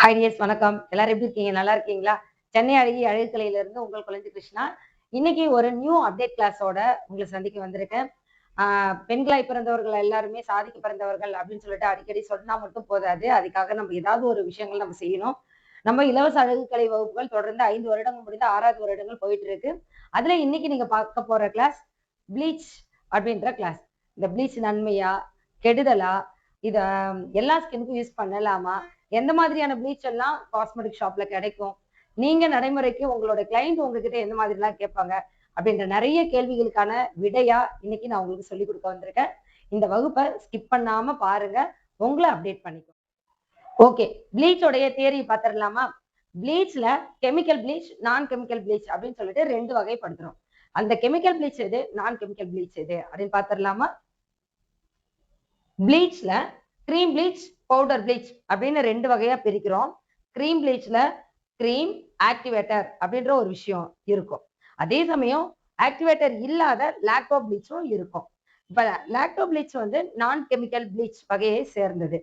Hi tears, வணக்கம். எல்லாரும் எப்படி இருக்கீங்க? நல்லா இருக்கீங்களா? சென்னை அழகி அழகுக்கலையில இருந்து உங்கள் குழந்தை கிருஷ்ணா. இன்னைக்கு ஒரு நியூ அப்டேட் கிளாஸோட உங்களை சந்திக்க வந்திருக்கேன். பெண்களாய் பிறந்தவர்கள் எல்லாருமே சாதிக்க பிறந்தவர்கள் அப்படின்னு சொல்லிட்டு அடிக்கடி சொன்னா மட்டும் போதாது. அதுக்காக நம்ம ஏதாவது ஒரு விஷயங்கள் நம்ம செய்யணும். நம்ம இலவச அழகுக்கலை வகுப்புகள் தொடர்ந்து 5 வருடங்கள் முடிந்து 6வது வருடங்கள் போயிட்டு இருக்கு. அதுல இன்னைக்கு நீங்க பார்க்க போற கிளாஸ் ப்ளீச் அப்படின்ற கிளாஸ். இந்த ப்ளீச் நன்மையா, கெடுதலா, இத எல்லா ஸ்கின்னுக்கும் யூஸ் பண்ணலாமா, எந்த மாதிரியான ப்ளீச் எல்லாம் காஸ்மெட்டிக் ஷாப்ல கிடைக்கும், நீங்க நடைமுறைக்கு உங்களோட கிளைண்ட் உங்ககிட்ட எந்த மாதிரி எல்லாம் கேட்பாங்க அப்படின்ற நிறைய கேள்விகளுக்கான விடையா இன்னைக்கு நான் உங்களுக்கு சொல்லி கொடுக்க வந்திருக்கேன். இந்த வகுப்பை ஸ்கிப் பண்ணாம பாருங்க, உங்களை அப்டேட் பண்ணிக்கோ. ஓகே, ப்ளீச்சோடைய தியரி பார்த்துடலாமா? ப்ளீச்ல கெமிக்கல் ப்ளீச், நான் கெமிக்கல் ப்ளீச் அப்படின்னு சொல்லிட்டு 2 வகைப்படுத்துறோம். அந்த கெமிக்கல் ப்ளீச் எது, நான் கெமிக்கல் ப்ளீச் எது அப்படின்னு பார்த்துடலாமா? ப்ளீச்ல கிரீம் ப்ளீச், பவுடர் ப்ளீச் அப்படின்னு 2 வகையா பிரிக்கிறோம். கிரீம் ப்ளீச்ல கிரீம் ஆக்டிவேட்டர் அப்படின்ற ஒரு விஷயம் இருக்கும். அதே சமயம் ஆக்டிவேட்டர் இல்லாத லாக்டோ ப்ளீச்சும் இருக்கும். இப்ப லாக்டோ ப்ளீச் வந்து நான் கெமிக்கல் ப்ளீச் வகையை சேர்ந்தது.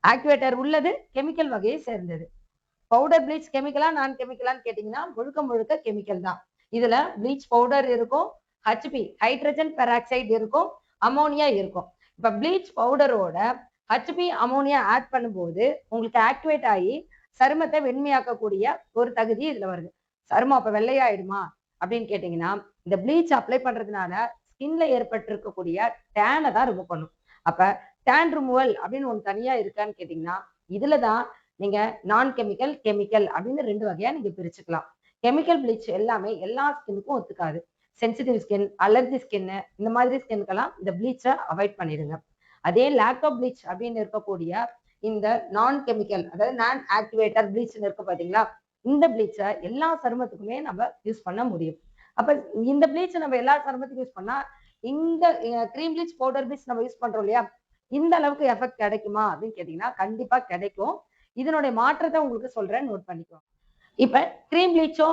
ஆக்டிவேட்டர் உள்ளது கெமிக்கல் வகையை சேர்ந்தது. பவுடர் ப்ளீச் கெமிக்கலா நான் கெமிக்கலான்னு கேட்டீங்கன்னா முழுக்க முழுக்க கெமிக்கல் தான். இதுல ப்ளீச் பவுடர் இருக்கும், ஹெச்பி ஹைட்ரஜன் பெராக்சைடு இருக்கும், அமோனியா இருக்கும். இப்ப ப்ளீச் பவுடரோட ஹெச்பி அமோனியா ஆட் பண்ணும்போது உங்களுக்கு ஆக்டிவேட் ஆகி சருமத்தை வெண்மையாக்கக்கூடிய ஒரு தகுதி இதுல வருது. சருமம் அப்ப வெள்ளையாயிடுமா அப்படின்னு கேட்டீங்கன்னா, இந்த ப்ளீச் அப்ளை பண்றதுனால ஸ்கின்ல ஏற்பட்டிருக்கக்கூடிய டேனை தான் ரிமூவ் பண்ணும். அப்ப டேன் ரிமூவல் அப்படின்னு ஒண்ணு தனியா இருக்கான்னு கேட்டீங்கன்னா, இதுலதான் நீங்க நான் கெமிக்கல், கெமிக்கல் அப்படின்னு 2 வகையா நீங்க பிரிச்சுக்கலாம். கெமிக்கல் ப்ளீச் எல்லாமே எல்லா ஸ்கின்னுக்கும் ஒத்துக்காது. சென்சிட்டிவ் ஸ்கின், அலர்ஜி ஸ்கின், இந்த மாதிரி ஸ்கின்னுக்கெல்லாம் இந்த ப்ளீச்சை அவாய்ட் பண்ணிடுங்க. அதே லாக்டோ ப்ளீச் அப்படின்னு இருக்கக்கூடிய இந்த நான் கெமிக்கல், அதாவது நான் ஆக்டிவேட்டர் ப்ளீச் இருக்கு பாத்தீங்களா, இந்த ப்ளீச்சை எல்லா சருமத்துக்குமே நம்ம யூஸ் பண்ண முடியும். அப்ப இந்த ப்ளீச்சை நம்ம எல்லா சருமத்துக்கும் யூஸ் பண்ணா, இந்த கிரீம் ப்ளீச், பவுடர் ப்ளீச் நம்ம யூஸ் பண்றோம் இல்லையா, இந்த அளவுக்கு எஃபெக்ட் கிடைக்குமா அப்படின்னு கேட்டீங்கன்னா கண்டிப்பா கிடைக்கும். இதனுடைய மாற்றத்தை உங்களுக்கு சொல்றேன், நோட் பண்ணிக்கோ. இப்ப கிரீம் ப்ளீச்சோ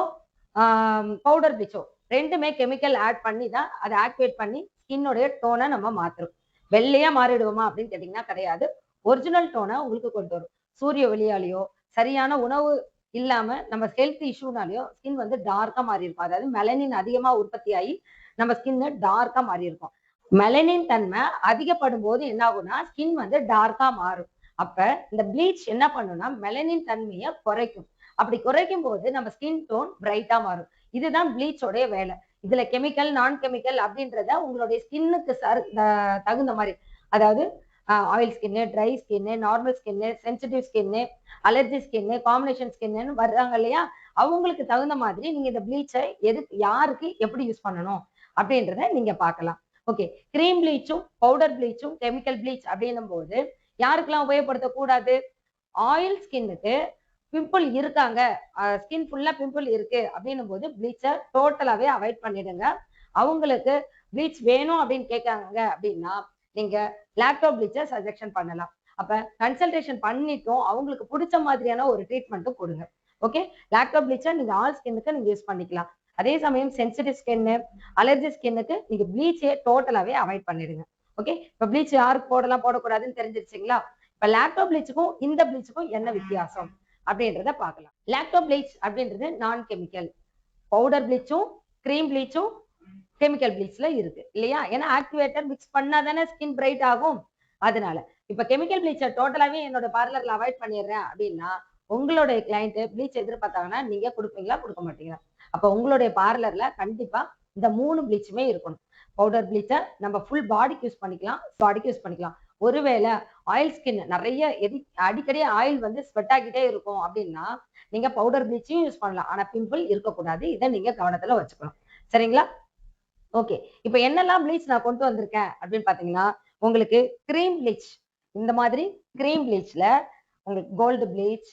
பவுடர் ப்ளீச்சோ 2மே கெமிக்கல் ஆட் பண்ணி தான் அதை ஆக்டிவேட் பண்ணி ஸ்கின்னோடைய டோனை நம்ம மாத்துறோம். வெள்ளையா மாறிடுவோமா அப்படின்னு கேட்டீங்கன்னா கிடையாது. ஒரிஜினல் டோனை உங்களுக்கு கொண்டு வரும். சூரிய ஒளியாலேயோ சரியான உணவு இல்லாம நம்ம ஹெல்த் இஷ்யூனாலேயோ ஸ்கின் வந்து டார்க்கா மாறி இருக்கும். அதாவது மெலனின் அதிகமா உற்பத்தி ஆகி நம்ம ஸ்கின் டார்க்கா மாறி இருக்கும். மெலனின் தன்மை அதிகப்படும் போது என்ன ஆகும்னா ஸ்கின் வந்து டார்க்கா மாறும். அப்ப இந்த ப்ளீச் என்ன பண்ணும்னா மெலனின் தன்மையை குறைக்கும். அப்படி குறைக்கும் போது நம்ம ஸ்கின் டோன் பிரைட்டா மாறும். இதுதான் ப்ளீச்சோடைய வேலை. இதுல கெமிக்கல், நான் கெமிக்கல் அப்படின்றத உங்களுடைய ஸ்கின்னுக்கு தகுந்த மாதிரி, அதாவது oil skin, try skin, normal skin, sensitive skin, allergy skin, combination skin வர்றாங்க இல்லையா, அவங்களுக்கு தகுந்த மாதிரி நீங்க இந்த ப்ளீச்சை யாருக்கு எப்படி யூஸ் பண்ணணும் அப்படின்றத நீங்க பார்க்கலாம். ஓகே, கிரீம் ப்ளீச்சும் பவுடர் ப்ளீச்சும் கெமிக்கல் ப்ளீச் அப்படின்னும் போது யாருக்கெல்லாம் உபயோகப்படுத்தக்கூடாது? ஆயில் ஸ்கின்னுக்கு, பிம்பிள் இருக்காங்க, ஸ்கின் ஃபுல்லா பிம்பிள் இருக்கு அப்படின்னும் போது ப்ளீச்சை டோட்டலாவே அவாய்ட் பண்ணிடுங்க. அவங்களுக்கு ப்ளீச் வேணும் அப்படின்னு கேட்காங்க அப்படின்னா நீங்க லாக்டோ ப்ளீச்சை சஜெக்ஷன் பண்ணலாம். அப்ப கன்சல்டேஷன் பண்ணிட்டும் அவங்களுக்கு பிடிச்ச மாதிரியான ஒரு ட்ரீட்மெண்ட்டும் கொடுங்க. ஓகே, லாக்டோ ப்ளீச்சை நீங்க ஆல் ஸ்கின்னுக்கு நீங்க யூஸ் பண்ணிக்கலாம். அதே சமயம் சென்சிட்டிவ் ஸ்கின்னு, அலர்ஜி ஸ்கின்னுக்கு நீங்க ப்ளீச்சே டோட்டலாவே அவாய்ட் பண்ணிடுங்க. ஓகே, இப்ப ப்ளீச் யாருக்கு போடலாம் போடக்கூடாதுன்னு தெரிஞ்சிருச்சுங்களா? இப்ப லாக்டோ ப்ளீச்சுக்கும் இந்த ப்ளீச்சுக்கும் என்ன வித்தியாசம் அப்படின்றத பார்க்கலாம். லாக்டோ ப்ளீச் அப்படின்றது நான் கெமிக்கல். பவுடர் ப்ளீச்சும் கிரீம் ப்ளீச்சும் கெமிக்கல் ப்ளீச்ல இருக்கு இல்லையா? ஏன்னா ஆக்டிவேட்டர் மிக்ஸ் பண்ணாதானே ஸ்கின் பிரைட் ஆகும். அதனால இப்ப கெமிக்கல் ப்ளீச்சை டோட்டலாவே என்னோட பார்லர்ல அவாய்ட் பண்ணிடுறேன் அப்படின்னா உங்களுடைய கிளைண்ட் ப்ளீச் எதிர்பார்த்தாங்கன்னா நீங்க கொடுப்பீங்களா, கொடுக்க மாட்டீங்களா? அப்ப உங்களுடைய பார்லர்ல கண்டிப்பா இந்த 3 ப்ளீச்சுமே இருக்கணும். பவுடர் ப்ளீச்சை நம்ம ஃபுல் பாடிக்கு யூஸ் பண்ணிக்கலாம், பாடிக்கு யூஸ் பண்ணிக்கலாம். ஒருவேளை ஆயில் ஸ்கின் நிறைய அடிக்கடி ஆயில் வந்து ஸ்வெட் ஆகிட்டே இருக்கும் அப்படின்னா நீங்க பவுடர் ப்ளீச்சையும் யூஸ் பண்ணலாம். ஆனா பிம்பிள் இருக்கக்கூடாது. இதை நீங்க கவனத்துல வச்சுக்கணும். சரிங்களா? ஓகே, இப்ப என்னெல்லாம் ப்ளீச் நான் கொண்டு வந்திருக்கேன் அப்படின்னு பாத்தீங்கன்னா, உங்களுக்கு கிரீம் ப்ளீச், இந்த மாதிரி கிரீம் ப்ளீச்ல உங்களுக்கு கோல்டு ப்ளீச்,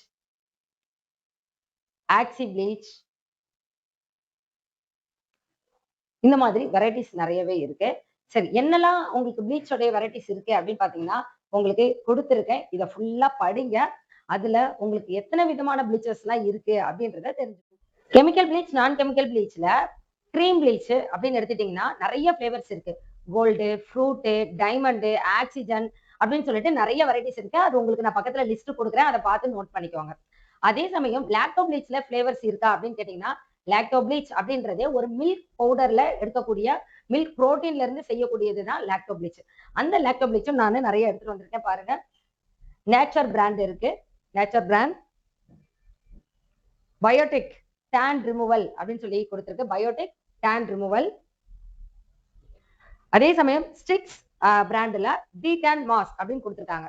ஆக்சி ப்ளீச், இந்த மாதிரி வெரைட்டிஸ் நிறையவே இருக்கு. சரி, என்னெல்லாம் உங்களுக்கு ப்ளீச்சோடைய வெரைட்டிஸ் இருக்கு அப்படின்னு பாத்தீங்கன்னா உங்களுக்கு கொடுத்துருக்கேன். இதை ஃபுல்லா படிங்க. அதுல உங்களுக்கு எத்தனை விதமான ப்ளீச்சஸ் எல்லாம் இருக்கு அப்படின்றத தெரிஞ்சுக்கணும். கெமிக்கல் ப்ளீச், நான் கெமிக்கல் ப்ளீச்ல கிரீம் ப்ளீச் அப்படின்னு எடுத்துட்டீங்கன்னா நிறைய ஃபிளேவர்ஸ் இருக்கு. கோல்டு, ஃப்ரூட்டு, டைமண்டு, ஆக்சிஜன் அப்படின்னு சொல்லிட்டு நிறைய வெரைட்டிஸ் இருக்கு. அது உங்களுக்கு நான் பக்கத்துல லிஸ்ட் கொடுக்குறேன், அதை பார்த்து நோட் பண்ணிக்கோங்க. அதே சமயம் லாக்டோ ப்ளீச்ல ஃபிளேவர்ஸ் இருக்கா அப்படின்னு கேட்டீங்கன்னா, லாக்டோ ப்ளீச் அப்படின்றதே ஒரு மில்க் பவுடர்ல எடுக்கக்கூடிய மில்க் புரோட்டீன்ல இருந்து செய்யக்கூடியதுதான் லாக்டோ ப்ளீச். அந்த லாக்டோ ப்ளீச்சும் நான் நிறைய எடுத்துட்டு வந்திருக்கேன் பாருங்க. நேச்சர் பிராண்ட் இருக்கு, நேச்சர் பிராண்ட். பயோடெக் டேன் ரிமூவல் அப்படின்னு சொல்லி கொடுத்திருக்கு, பயோடெக் டேன் ரிமூவல். அதே சமயம் ஸ்டிக்ஸ் பிராண்ட்ல டீடான் மாஸ்க் அப்படின்னு கொடுத்திருக்காங்க.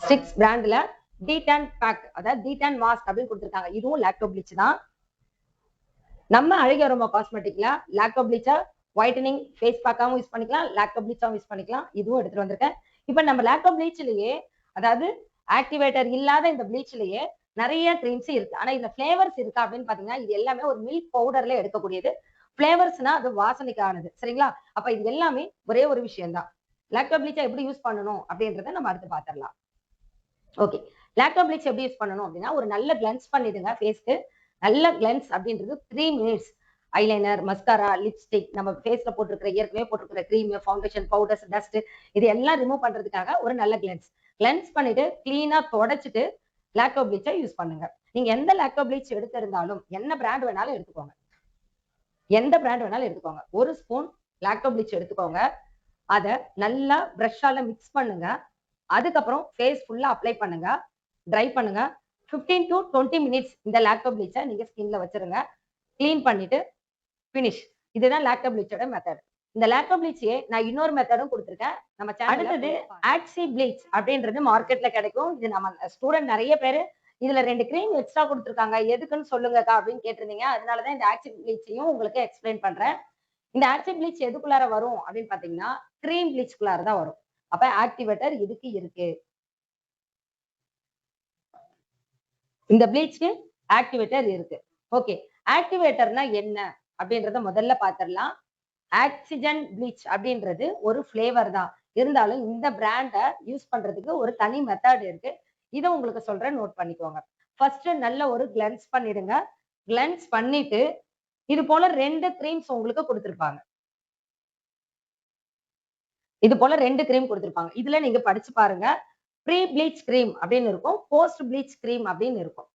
ஸ்டிக்ஸ் பிராண்ட்ல டீடான் பேக், அதாவது டீடான் மாஸ்க் அப்படின்னு கொடுத்திருக்காங்க. இதுவும் லாக்டோ ப்ளீச் தான். நம்ம அழகிய அரோமா காஸ்மெட்டிக்ல லாக்டோ ப்ளீச்சா ஒயிட்டனிங் ஃபேஸ் பேக்காவும் யூஸ் பண்ணிக்கலாம், லாக்டோ ப்ளீச்சாவும் யூஸ் பண்ணிக்கலாம். இதுவும் எடுத்துட்டு வந்திருக்கேன். இப்ப நம்ம லாக்டோ ப்ளீச்லயே, அதாவது ஆக்டிவேட்டர் இல்லாத இந்த ப்ளீச்லயே நிறைய கிரீம்ஸ் இருக்கு. ஆனா இந்த ஃபிளேவர்ஸ் இருக்கா அப்படின்னு பாத்தீங்கன்னா, இது எல்லாமே ஒரு மில்க் பவுடர்ல எடுக்கக்கூடியது. ஃபிளேவர்ஸ்னா அது வாசனைக்கானது, சரிங்களா? அப்ப இது எல்லாமே ஒரே ஒரு விஷயம் தான். லாக்டோ ப்ளீச்சா எப்படி யூஸ் பண்ணணும் அப்படின்றத நம்ம அடுத்து பாத்திரலாம். ஓகே, லாக்டோ ப்ளீச் எப்படி யூஸ் பண்ணணும் அப்படின்னா, ஒரு நல்ல கிளென்ஸ் பண்ணிடுங்க ஃபேஸ்க்கு. நல்ல கிளென்ஸ் அப்படின்றது 3 மினிட்ஸ். ஐலைனர், மஸ்காரா, லிப்ஸ்டிக், நம்ம ஃபேஸ்ல போட்டிருக்கிற ஏற்கனவே போட்டிருக்கிற கிரீம், ஃபவுண்டேஷன், பவுடர்ஸ், டஸ்ட், இது எல்லாம் ரிமூவ் பண்றதுக்காக ஒரு நல்ல கிளென்ஸ் பண்ணிட்டு கிளீனா தொடச்சிட்டு லாக்டோ ப்ளீச்சை யூஸ் பண்ணுங்க. நீங்க எந்த லாக்டோ ப்ளீச் எடுத்திருந்தாலும் என்ன பிராண்ட் வேணாலும் எடுத்துக்கோங்க, எந்த பிராண்ட் வேணாலும் எடுத்துக்கோங்க. ஒரு ஸ்பூன் லாக்டோ ப்ளீச் எடுத்துக்கோங்க. அதை நல்லா பிரஷால மிக்ஸ் பண்ணுங்க. அதுக்கப்புறம் ஃபேஸ் ஃபுல்லா அப்ளை பண்ணுங்க, ட்ரை பண்ணுங்க. 15 to 20 மினிட்ஸ் இந்த லாக்டோ ப்ளீச்சை நீங்க ஸ்கின்ல வச்சிருங்க. கிளீன் பண்ணிட்டு பினிஷ். இதுதான் லாக்டோ ப்ளீச்சோட மெத்தட். இந்த லாக்டோ ப்ளீச்சே நான் இன்னொரு மெத்தடும் கொடுத்திருக்கேன் நம்ம சேனல்ல. அடுத்தது ஆக்சி ப்ளீச் அப்படின்றது மார்க்கெட்ல கிடைக்கும். இது நம்ம ஸ்டூடெண்ட் நிறைய பேரு இதுல 2 கிரீம் எக்ஸ்ட்ரா கொடுத்திருக்காங்க, எதுக்குன்னு சொல்லுங்கக்கா அப்படின்னு கேட்டிருந்தீங்க. அதனாலதான் இந்த ஆக்சி ப்ளீச்சையும் உங்களுக்கு எக்ஸ்பிளைன் பண்றேன். இந்த ஆக்சி ப்ளீச் எதுக்குள்ளார வரும் அப்படின்னு பாத்தீங்கன்னா, கிரீம் ப்ளீச்க்குள்ளார தான் வரும். அப்ப ஆக்டிவேட்டர் இதுக்கு இருக்கு. இந்த ப்ளீச்க்கு ஆக்டிவேட்டர் இருக்கு. ஓகே, ஆக்டிவேட்டர்னா என்ன அப்படின்றத முதல்ல பாத்திரலாம். ஆக்சிஜன் ப்ளீச் அப்படின்றது ஒரு ஃபிளேவர் தான். இருந்தாலும் இந்த பிராண்டை யூஸ் பண்றதுக்கு ஒரு தனி மெத்தட் இருக்கு. இதை உங்களுக்கு சொல்றேன், நோட் பண்ணிக்கோங்க. ஃபர்ஸ்ட் நல்ல ஒரு கிளென்ஸ் பண்ணிடுங்க. கிளென்ஸ் பண்ணிட்டு இது போல 2 கிரீம்ஸ் உங்களுக்கு கொடுத்திருப்பாங்க. இது போல 2 கிரீம் கொடுத்திருப்பாங்க. இதுல நீங்க படிச்சு பாருங்க. ப்ரீ ப்ளீச் கிரீம் அப்படின்னு இருக்கும், போஸ்ட் ப்ளீச் கிரீம் அப்படின்னு இருக்கும்.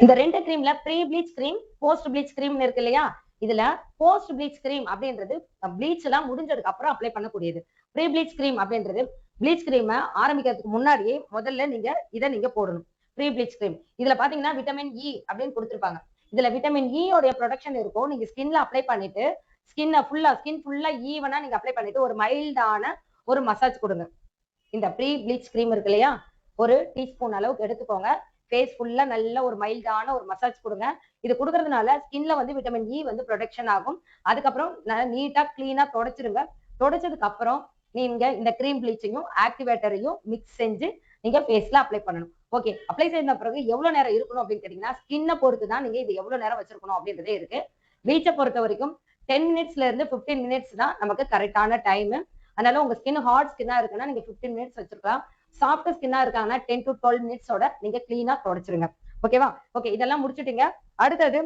இந்த 2 கிரீம்ல pre bleach cream, post bleach cream இருக்கு இல்லையா? இதுல போஸ்ட் ப்ளீச் கிரீம் அப்படின்றது ப்ளீச் எல்லாம் முடிஞ்சதுக்கு அப்புறம் அப்ளை பண்ணக்கூடியது. ப்ரீ ப்ளீச் கிரீம் அப்படின்றது ப்ளீச் கிரீம் ஆரம்பிக்கிறதுக்கு முன்னாடியே முதல்ல நீங்க போடணும். ப்ரீ ப்ளீச் கிரீம் இதுல பாத்தீங்கன்னா விட்டமின் இ அப்படின்னு கொடுத்திருப்பாங்க. இதுல விட்டமின் இ உடைய ப்ரொடக்ஷன் இருக்கும். நீங்க ஸ்கின்ல அப்ளை பண்ணிட்டு ஸ்கின் ஃபுல்லா ஈவனா நீங்க அப்ளை பண்ணிட்டு ஒரு மைல்டான ஒரு மசாஜ் கொடுங்க. இந்த ப்ரீ ப்ளீச் கிரீம் இருக்கு இல்லையா, ஒரு டீஸ்பூன் அளவுக்கு எடுத்துக்கோங்க. ஃபேஸ் ஃபுல்லா நல்ல ஒரு மைல்டான ஒரு மசாஜ் கொடுங்க. இது கொடுக்கறதுனால ஸ்கின்ல வந்து விட்டமின் இ வந்து ப்ரொடக்ஷன் ஆகும். அதுக்கப்புறம் நீட்டா கிளீனா தொடச்சிருங்க. தொடச்சதுக்கு அப்புறம் நீங்க இந்த கிரீம் ப்ளீச்சையும் ஆக்டிவேட்டரையும் மிக்ஸ் செஞ்சு நீங்க ஃபேஸ்ல அப்ளை பண்ணணும். ஓகே, அப்ளை செய்த பிறகு எவ்வளவு நேரம் இருக்கணும் அப்படின்னு கேட்டீங்கன்னா, ஸ்கின்னை பொறுத்து தான் நீங்க இது எவ்வளவு நேரம் வச்சிருக்கணும் அப்படின்றதே இருக்கு. ப்ளீச்சை பொறுத்த வரைக்கும் 10 மினிட்ஸ்ல இருந்து 15 மினிட்ஸ் தான் நமக்கு கரெக்டான டைம். அதனால உங்க ஸ்கின் ஹார்ட் ஸ்கின்னா இருக்குன்னா நீங்க 15 மினிட்ஸ் வச்சிருக்கலாம். சாஃப்ட் ஸ்கின்னா இருக்காங்கன்னா 10 to 12 மினிட்ஸோட நீங்க கிளீனா தொடச்சிருங்க. ஓகேவா? ஓகே, இதெல்லாம் முடிச்சுட்டீங்க. அடுத்தது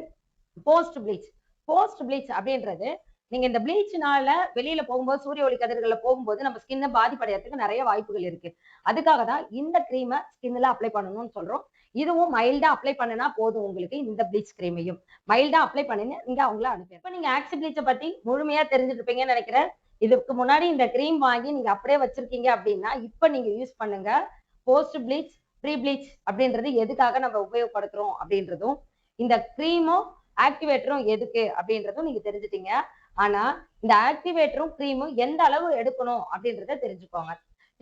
போஸ்ட் ப்ளீச். போஸ்ட் ப்ளீச் அப்படின்றது நீங்க இந்த ப்ளீச்னால வெளியில போகும்போது, சூரிய ஒளி கதிர்கள்ல போகும்போது நம்ம ஸ்கின்னை பாதிப்படையறதுக்கு நிறைய வாய்ப்புகள் இருக்கு. அதுக்காக தான் இந்த கிரீமை ஸ்கின்ல அப்ளை பண்ணணும்னு சொல்றோம். இதுவும் மைல்டா அப்ளை பண்ணனா போதும். உங்களுக்கு இந்த ப்ளீச் கிரீமையும் மைல்டா அப்ளை பண்ணி நீங்க அவங்கள அனுப்பி. இப்ப நீங்க ஆக்சி ப்ளீச்சை பத்தி முழுமையா தெரிஞ்சுட்டு இருப்பீங்கன்னு நினைக்கிறேன். இதுக்கு முன்னாடி இந்த கிரீம் வாங்கி நீங்க அப்படியே வச்சிருக்கீங்க அப்படின்னா இப்ப நீங்க யூஸ் பண்ணுங்க. போஸ்ட் ப்ளீச், ப்ரீ ப்ளீச் அப்படின்றது எதுக்காக நம்ம உபயோகப்படுத்துறோம் அப்படின்றதும், இந்த கிரீமும் ஆக்டிவேட்டரும் எதுக்கு அப்படின்றதும் நீங்க தெரிஞ்சுட்டீங்க. ஆனா இந்த ஆக்டிவேட்டரும் கிரீமும் எந்த அளவு எடுக்கணும் அப்படின்றத தெரிஞ்சுக்கோங்க.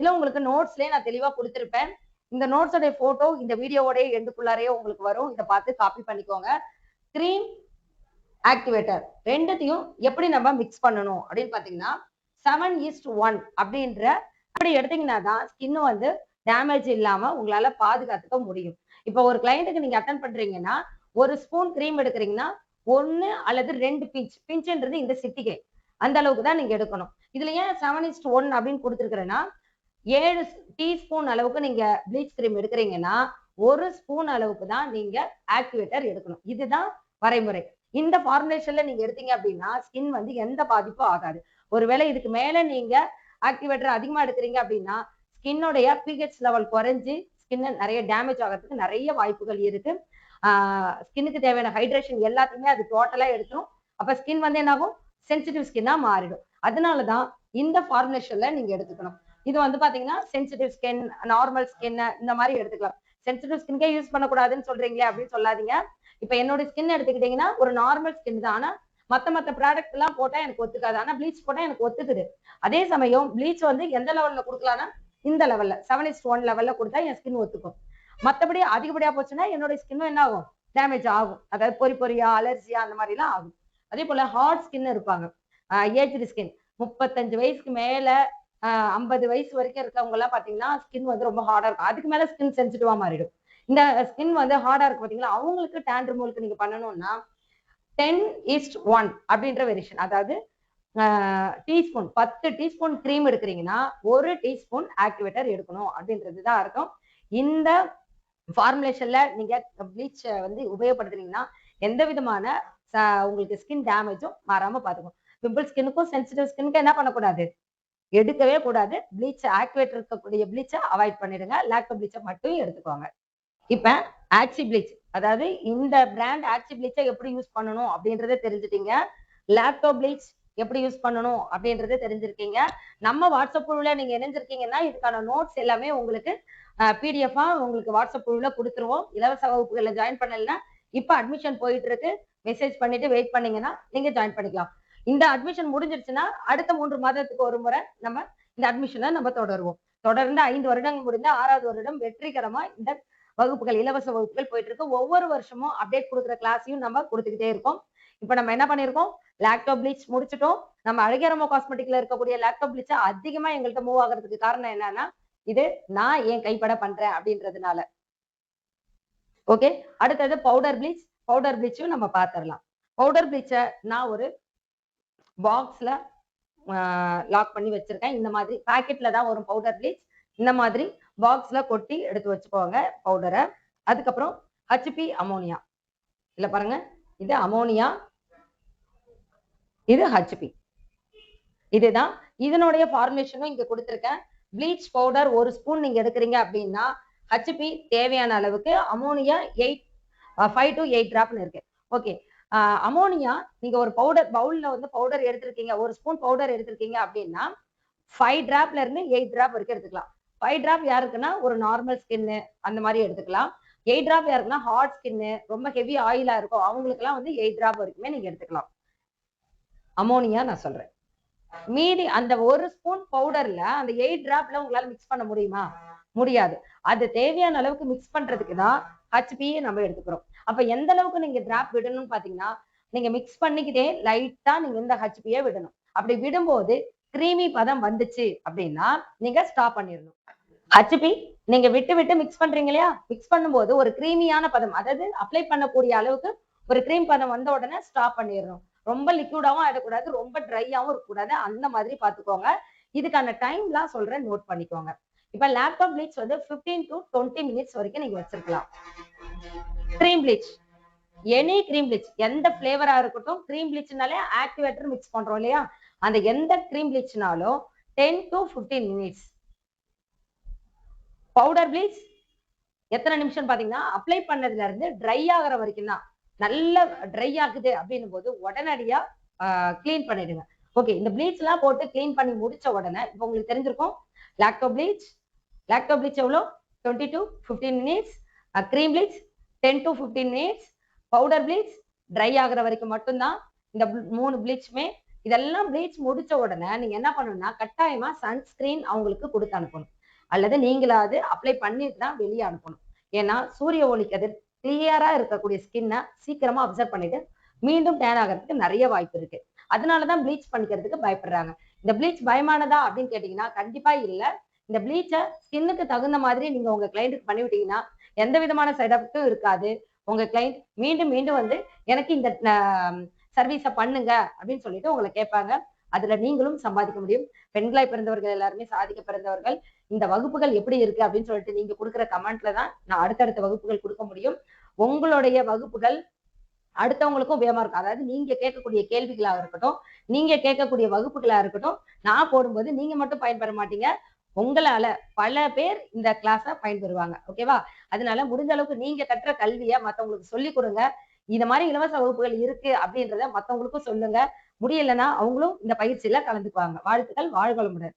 இல்ல உங்களுக்கு நோட்ஸ்லயே நான் தெளிவா கொடுத்திருப்பேன். இந்த நோட்ஸோட போட்டோ இந்த வீடியோவோட எண்டுக்குள்ளாரையே உங்களுக்கு வரும். இதை பார்த்து காப்பி பண்ணிக்கோங்க. கிரீம், ஆக்டிவேட்டர் ரெண்டுத்தையும் எப்படி நம்ம மிக்ஸ் பண்ணணும் அப்படின்னு பாத்தீங்கன்னா 7:1 அப்படின்ற அப்படி எடுத்தீங்கன்னா தான் ஸ்கின் வந்து டேமேஜ் இல்லாம உங்களால பாதுகாத்துக்க முடியும். இப்போ ஒரு கிளையண்ட்டுக்கு நீங்க அட்டன் பண்றீங்கன்னா, ஒரு ஸ்பூன் கிரீம் எடுக்கிறீங்கன்னா 1 அல்லது 2 பிஞ்ச்ன்றது இந்த சிட்டிகை அந்த அளவுக்கு தான் நீங்க எடுக்கணும். இதுல ஏன் 7:1 அப்படின்னு கொடுத்துருக்கிறேன்னா, 7 டீஸ்பூன் அளவுக்கு நீங்க ப்ளீச் கிரீம் எடுக்கிறீங்கன்னா 1 ஸ்பூன் அளவுக்கு தான் நீங்க ஆக்டிவேட்டர் எடுக்கணும். இதுதான் வரைமுறை. இந்த ஃபார்முலேஷன்ல நீங்க எடுத்தீங்க அப்படின்னா ஸ்கின் வந்து எந்த பாதிப்பும் ஆகாது. ஒருவேளை இதுக்கு மேல நீங்க ஆக்டிவேட்டர் அதிகமா எடுக்கிறீங்க அப்படின்னா ஸ்கின்னுடைய பிஹெச் லெவல் குறைஞ்சு ஸ்கின் நிறைய டேமேஜ் ஆகிறதுக்கு நிறைய வாய்ப்புகள் இருக்கு. ஸ்கின்னுக்கு தேவையான ஹைட்ரேஷன் எல்லாத்தையுமே அது டோட்டலா எடுத்துரும். அப்ப ஸ்கின் வந்து என்ன ஆகும், சென்சிட்டிவ் ஸ்கின்னா மாறிடும். அதனாலதான் இந்த ஃபார்முலேஷன்ல நீங்க எடுத்துக்கணும். இது வந்து பாத்தீங்கன்னா சென்சிட்டிவ் ஸ்கின், நார்மல் ஸ்கின் இந்த மாதிரி எடுத்துக்கலாம். சென்சிட்டிவ் ஸ்கின்கே யூஸ் பண்ணக்கூடாதுன்னு சொல்றீங்களே அப்படின்னு சொல்லாதீங்க. இப்ப என்னோட ஸ்கின் எடுத்துக்கிட்டீங்கன்னா ஒரு நார்மல் ஸ்கின் தான். ஆனா மத்த ப்ராடக்ட் எல்லாம் போட்டா எனக்கு ஒத்துக்காது. ஆனா ப்ளீச் போட்டா எனக்கு ஒத்துக்குது. அதே சமயம் ப்ளீச் வந்து எந்த லெவல்ல கொடுக்கலாம்னா இந்த லெவல்ல 7:1 லெவல்ல கொடுத்தா என் ஸ்கின் ஒத்துக்கும். மத்தபடி அதிகப்படியா போச்சுன்னா என்னோட ஸ்கின்னும் என்ன ஆகும், டேமேஜ் ஆகும். அதாவது பொறியா அலர்ஜியா அந்த மாதிரி எல்லாம் ஆகும். அதே போல ஹார்ட் ஸ்கின் இருப்பாங்க, ஏஜ்டு ஸ்கின் 35 வயசுக்கு மேல 50 வயசு வரைக்கும் இருக்கவங்க எல்லாம் பாத்தீங்கன்னா ஸ்கின் வந்து ரொம்ப ஹார்டா இருக்கும். அதுக்கு மேல ஸ்கின் சென்சிட்டிவா மாறிடும். இந்த ஸ்கின் வந்து ஹார்டா இருக்கு பாத்தீங்களா, அவங்களுக்கு டேன் ரிமூவலுக்கு நீங்க பண்ணணும்னா 10:1 அப்படின்ற வெரிஷன், அதாவது டீஸ்பூன் 10 டீஸ்பூன் கிரீம் எடுக்கிறீங்கன்னா 1 டீஸ்பூன் ஆக்டிவேட்டர் எடுக்கணும் அப்படின்றதுதான் அர்த்தம். இந்த ஃபார்முலேஷன்ல நீங்க ப்ளீச் வந்து உபயோகப்படுத்துறீங்கன்னா எந்த விதமான உங்களுக்கு ஸ்கின் டேமேஜும் மாறாம பாத்துக்கும். பிம்பிள் ஸ்கின்னுக்கும் சென்சிட்டிவ் ஸ்கின்னுக்கும் என்ன பண்ணக்கூடாது, எடுக்கவே கூடாது. ப்ளீச் ஆக்டிவேட்டர் இருக்கக்கூடிய ப்ளீச்சை அவாய்ட் பண்ணிடுங்க. லாக்டோ ப்ளீச்சை மட்டும் எடுத்துக்கோங்க. இப்ப ஆக்சி ப்ளீச், அதாவது இந்த பிராண்ட் ஆக்சி ப்ளீச்சை எப்படி யூஸ் பண்ணணும் அப்படின்றத தெரிஞ்சுட்டீங்க. லாக்டோ ப்ளீச் எப்படி யூஸ் பண்ணணும் அப்படின்றத தெரிஞ்சிருக்கீங்க. நம்ம வாட்ஸ்அப் குழுல நீங்க இணைஞ்சிருக்கீங்கன்னா இதுக்கான நோட்ஸ் எல்லாமே உங்களுக்கு பிடிஎஃபா உங்களுக்கு வாட்ஸ்அப் குழுல கொடுத்துருவோம். இலவச வகுப்புகளை ஜாயின் பண்ணலன்னா இப்ப அட்மிஷன் போயிட்டு இருக்கு. மெசேஜ் பண்ணிட்டு வெயிட் பண்ணீங்கன்னா நீங்க ஜாயின் பண்ணிக்கலாம். இந்த அட்மிஷன் முடிஞ்சிருச்சுன்னா அடுத்த 3 மாதத்துக்கு ஒரு முறை நம்ம இந்த அட்மிஷனை நம்ம தொடருவோம். தொடர்ந்து 5 வருடங்கள் முடிந்த 6வது வருடம் வெற்றிகரமா இந்த வகுப்புகள், இலவச வகுப்புகள் போயிட்டு இருக்கு. ஒவ்வொரு வருஷமும் அப்டேட் கொடுக்குற கிளாஸையும் நம்ம கொடுத்துக்கிட்டே இருக்கோம். இப்ப நம்ம என்ன பண்ணிருக்கோம், லாக்டோ ப்ளீச் முடிச்சிட்டோம். நம்ம அழகியரமோ காஸ்மெட்டிக்ல இருக்கக்கூடிய லாக்டோ ப்ளீச் அதிகமா எங்கள்கிட்ட மூவ் ஆகிறதுக்கு காரணம் என்னன்னா, இது நான் என் கைப்பட பண்றேன் அப்படின்றதுனால. ஓகே, அடுத்தது பவுடர் ப்ளீச். பவுடர் ப்ளீச்சும் நம்ம பாத்திரலாம். பவுடர் ப்ளீச்சை நான் ஒரு பாக்ஸ்ல லாக் பண்ணி வச்சிருக்கேன். இந்த மாதிரி பாக்கெட்ல தான் வரும் பவுடர் ப்ளீச். இந்த மாதிரி பாக்ஸ்ல கொட்டி எடுத்து வச்சுக்கோங்க பவுடரை. அதுக்கப்புறம் ஹச்பி அமோனியா, இல்ல பாருங்க, இது அமோனியா, இது ஹச்பி. இதுதான் இதனுடைய ஃபார்முலேஷனும் இங்க கொடுத்திருக்கேன். ப்ளீச் பவுடர் 1 ஸ்பூன் நீங்க எடுக்கிறீங்க அப்படின்னா ஹச்பி தேவையான அளவுக்கு, அமோனியா 5 to 8 டிராப்னு இருக்கு. ஓகே, அமோனியா நீங்க ஒரு பவுடர் பவுல்ல வந்து பவுடர் எடுத்திருக்கீங்க, 1 ஸ்பூன் பவுடர் எடுத்திருக்கீங்க அப்படின்னா 5 டிராப்ல இருந்து 8 டிராப் வரைக்கும் எடுத்துக்கலாம். 5 டிராப் யாருக்குன்னா ஒரு நார்மல் ஸ்கின்னு அந்த மாதிரி எடுத்துக்கலாம். 8 டிராப் யாருக்குன்னா ஹார்ட் ஸ்கின்னு, ரொம்ப ஹெவி ஆயிலா இருக்கும், அவங்களுக்கு எல்லாம் வந்து 8 டிராப் வரைக்குமே நீங்க எடுத்துக்கலாம். அமோனியா நான் சொல்றேன். மீதி அந்த 1 ஸ்பூன் பவுடர்ல அந்த 8 டிராப்ல உங்களால மிக்ஸ் பண்ண முடியுமா? முடியாது. அது தேவையான அளவுக்கு மிக்ஸ் பண்றதுக்கு தான் ஹச்பியை நம்ம எடுத்துக்கிறோம். அப்ப எந்த அளவுக்கு நீங்க டிராப் விடணும்னு பாத்தீங்கன்னா, நீங்க மிக்ஸ் பண்ணிக்கிட்டே லைட்டா நீங்க இந்த ஹச்பியை விடணும். அப்படி விடும்போது கிரீமி பதம் வந்துச்சு அப்படின்னா நீங்க ஸ்டாப் பண்ணிடணும். ஹச்பி நீங்க விட்டு விட்டு மிக்ஸ் பண்றீங்க இல்லையா, மிக்ஸ் பண்ணும்போது ஒரு கிரீமியான பதம், அதாவது அப்ளை பண்ணக்கூடிய அளவுக்கு ஒரு கிரீம் பதம் வந்த உடனே ஸ்டாப் பண்ணிடணும். ரொம்ப லிக்விடாவும் ஆயிடக்கூடாது, ரொம்ப ட்ரையாவும் இருக்கக்கூடாது. அந்த மாதிரி பாத்துக்கோங்க. இதுக்கான டைம்லாம் சொல்றேன், நோட் பண்ணிக்கோங்க. இப்ப லாக்டோ ப்ளீச் வந்து 15 to 20 மினிட்ஸ் வரைக்கும் நீங்க வச்சிருக்கலாம். Cream bleach, any cream bleach, எந்த பிளேவரா இருக்கட்டும், கிரீம் ப்ளீச்னாலே ஆக்டிவேட்டர் மிக்ஸ் பண்றோம் இல்லையா, அந்த எந்த கிரீம் ப்ளீச்னாலும் 10 to 15 மினிட்ஸ். பவுடர் ப்ளீச் எத்தனை நிமிஷம் பாத்தீங்கன்னா, அப்ளை பண்ணதுல இருந்து ட்ரை ஆகிற வரைக்கும் தான். நல்ல ட்ரை ஆகுது அப்படின்னும் போது உடனடியா கிளீன் பண்ணிடுங்க. ஓகே, இந்த ப்ளீச் எல்லாம் போட்டு கிளீன் பண்ணி முடிச்ச உடனே இப்ப உங்களுக்கு தெரிஞ்சிருக்கும் லாக்டோ ப்ளீச். லாக்டோ ப்ளீச் எவ்வளோ, 20 to 15 minutes. Cream bleach 10 to 15 minutes. Powder bleach try ஆகுற வரைக்கும் மட்டும்தான். இந்த 3 ப்ளீச்சுமே. இதெல்லாம் ப்ளீச் முடிச்ச உடனே நீங்க என்ன பண்ணணும்னா கட்டாயமா சன்ஸ்கிரீன் அவங்களுக்கு கொடுத்து அனுப்பணும், அல்லது நீங்களாவது அப்ளை பண்ணிட்டு தான் வெளியே அனுப்பணும். ஏன்னா சூரிய ஒளி கதிர் கிளியரா இருக்கக்கூடிய ஸ்கின்னை சீக்கிரமா அப்சர்வ் பண்ணிட்டு மீண்டும் டேன் ஆகிறதுக்கு நிறைய வாய்ப்பு இருக்கு. அதனாலதான் ப்ளீச் பண்ணிக்கிறதுக்கு பயப்படுறாங்க. இந்த ப்ளீச் பயமானதா அப்படின்னு கேட்டீங்கன்னா கண்டிப்பா இல்ல. இந்த ப்ளீச்சை ஸ்கின்னுக்கு தகுந்த மாதிரி நீங்க உங்க கிளைண்ட்டுக்கு பண்ணிவிட்டீங்கன்னா எந்த விதமான சைட் எஃபெக்டும் இருக்காது. உங்க கிளைண்ட் மீண்டும் மீண்டும் வந்து எனக்கு இந்த சர்வீஸை பண்ணுங்க அப்படின்னு சொல்லிட்டு உங்களை கேட்பாங்க. அதுல நீங்களும் சம்பாதிக்க முடியும். பெண்களாய் பிறந்தவர்கள் எல்லாருமே சாதிக்க பிறந்தவர்கள். இந்த வகுப்புகள் எப்படி இருக்கு அப்படின்னு சொல்லிட்டு நீங்க கொடுக்குற கமெண்ட்ல தான் நான் அடுத்தடுத்த வகுப்புகள் கொடுக்க முடியும். உங்களுடைய வகுப்புகள் அடுத்தவங்களுக்கும் உபயோகமா இருக்கும். அதாவது நீங்க கேட்கக்கூடிய கேள்விகளா இருக்கட்டும், நீங்க கேட்கக்கூடிய வகுப்புகளா இருக்கட்டும், நான் போடும்போது நீங்க மட்டும் பயன்பெற மாட்டீங்க. உங்களால பல பேர் இந்த கிளாஸ பயன்பெறுவாங்க. ஓகேவா? அதனால முடிஞ்ச அளவுக்கு நீங்க கற்ற கல்விய மத்தவங்களுக்கு சொல்லிக் குடுங்க. இந்த மாரி இலவச வகுப்புகள் இருக்கு அப்படின்றத மத்தவங்களுக்கும் சொல்லுங்க. முடியலன்னா அவங்களும் இந்த பயிற்சியில கலந்துக்குவாங்க. வாழ்த்துக்கள். வாழ்க வளமுடன்.